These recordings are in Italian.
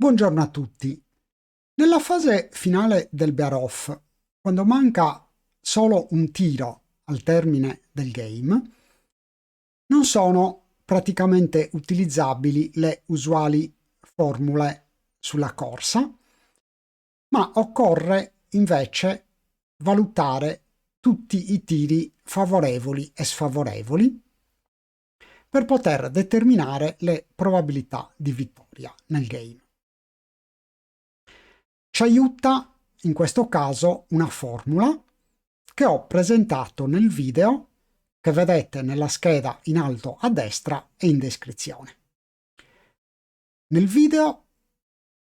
Buongiorno a tutti. Nella fase finale del Bear-Off, quando manca solo un tiro al termine del game, non sono praticamente utilizzabili le usuali formule sulla corsa, ma occorre invece valutare tutti i tiri favorevoli e sfavorevoli per poter determinare le probabilità di vittoria nel game. Ci aiuta in questo caso una formula che ho presentato nel video che vedete nella scheda in alto a destra e in descrizione. Nel video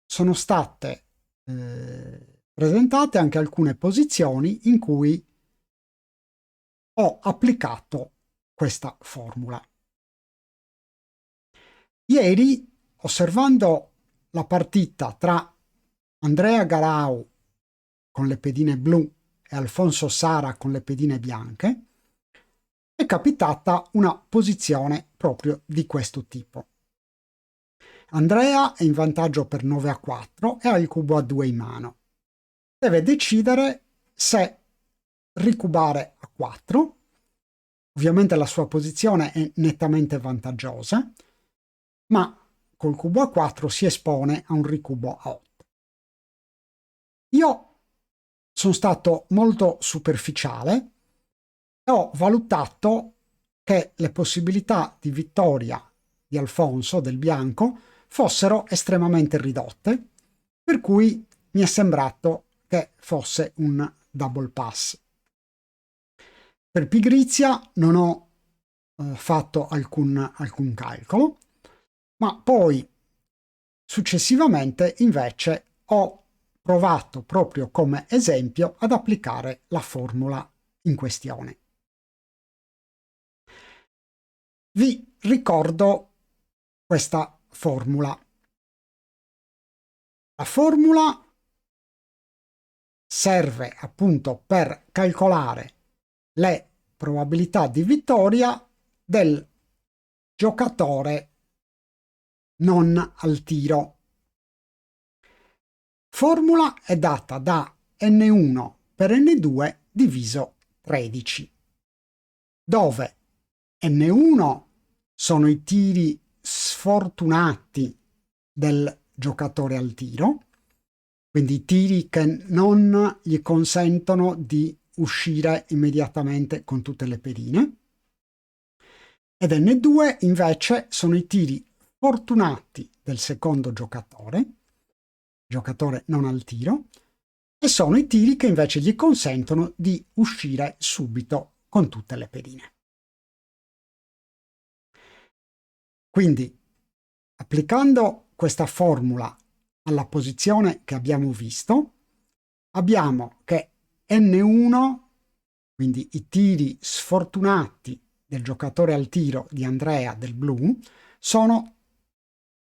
sono state presentate anche alcune posizioni in cui ho applicato questa formula. Ieri, osservando la partita tra Andrea Garau con le pedine blu e Alfonso Sara con le pedine bianche, è capitata una posizione proprio di questo tipo. Andrea è in vantaggio per 9-4 e ha il cubo a 2 in mano. Deve decidere se ricubare a 4. Ovviamente la sua posizione è nettamente vantaggiosa, ma col cubo a 4 si espone a un ricubo a 8. Io sono stato molto superficiale e ho valutato che le possibilità di vittoria di Alfonso del bianco fossero estremamente ridotte, per cui mi è sembrato che fosse un double pass. Per pigrizia non ho fatto alcun calcolo, ma poi successivamente invece ho provato proprio come esempio ad applicare la formula in questione. Vi ricordo questa formula. La formula serve appunto per calcolare le probabilità di vittoria del giocatore non al tiro. Formula è data da n1 per n2 diviso 13, dove n1 sono i tiri sfortunati del giocatore al tiro, quindi i tiri che non gli consentono di uscire immediatamente con tutte le pedine, ed n2 invece sono i tiri fortunati del secondo giocatore non al tiro, e sono i tiri che invece gli consentono di uscire subito con tutte le pedine. Quindi, applicando questa formula alla posizione che abbiamo visto, abbiamo che n1, quindi i tiri sfortunati del giocatore al tiro di Andrea del blu, sono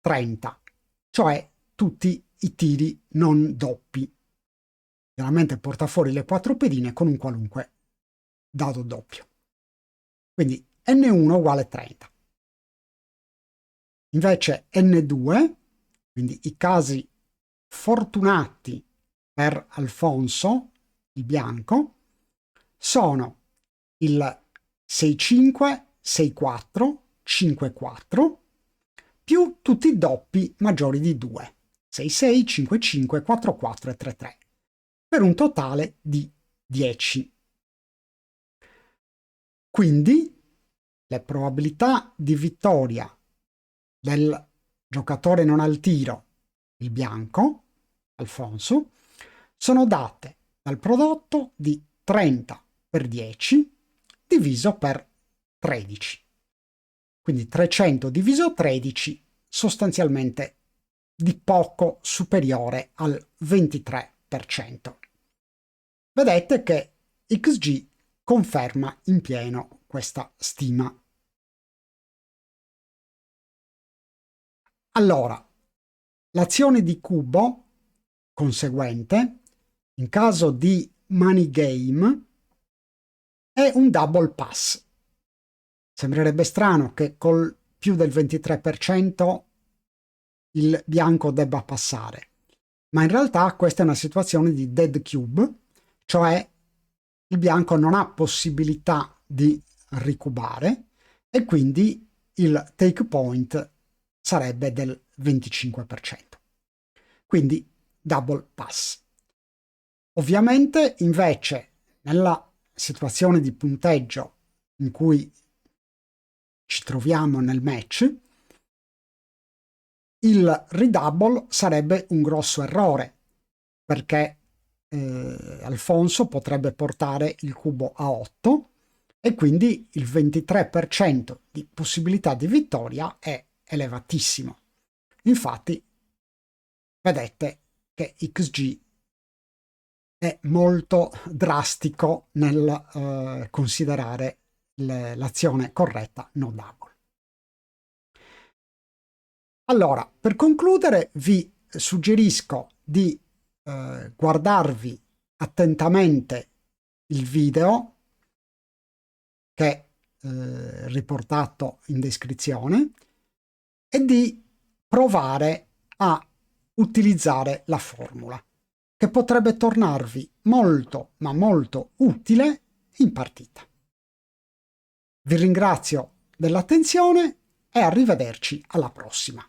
30, cioè tutti i tiri non doppi. Chiaramente porta fuori le 4 pedine con un qualunque dado doppio. Quindi n1 uguale 30. Invece n2, quindi i casi fortunati per Alfonso, il bianco, sono il 6-5, 6-4, 5-4, più tutti i doppi maggiori di 2, 6-6, 5-5, 4-4 e 3-3, per un totale di 10. Quindi le probabilità di vittoria del giocatore non al tiro, il bianco, Alfonso, sono date dal prodotto di 30 per 10 diviso per 13. Quindi 300 diviso 13 sostanzialmente di poco superiore al 23%. Vedete che XG conferma in pieno questa stima. Allora, l'azione di cubo conseguente, in caso di money game, è un double pass. Sembrerebbe strano che col più del 23% il bianco debba passare, ma in realtà questa è una situazione di dead cube, cioè il bianco non ha possibilità di ricubare e quindi il take point sarebbe del 25%. Quindi double pass. Ovviamente invece nella situazione di punteggio in cui ci troviamo nel match, il redouble sarebbe un grosso errore, perché Alfonso potrebbe portare il cubo a 8 e quindi il 23% di possibilità di vittoria è elevatissimo. Infatti, vedete che XG è molto drastico nel considerare l'azione corretta no double. Allora, per concludere, vi suggerisco di guardarvi attentamente il video che è riportato in descrizione e di provare a utilizzare la formula, che potrebbe tornarvi molto, ma molto utile in partita. Vi ringrazio dell'attenzione e arrivederci alla prossima.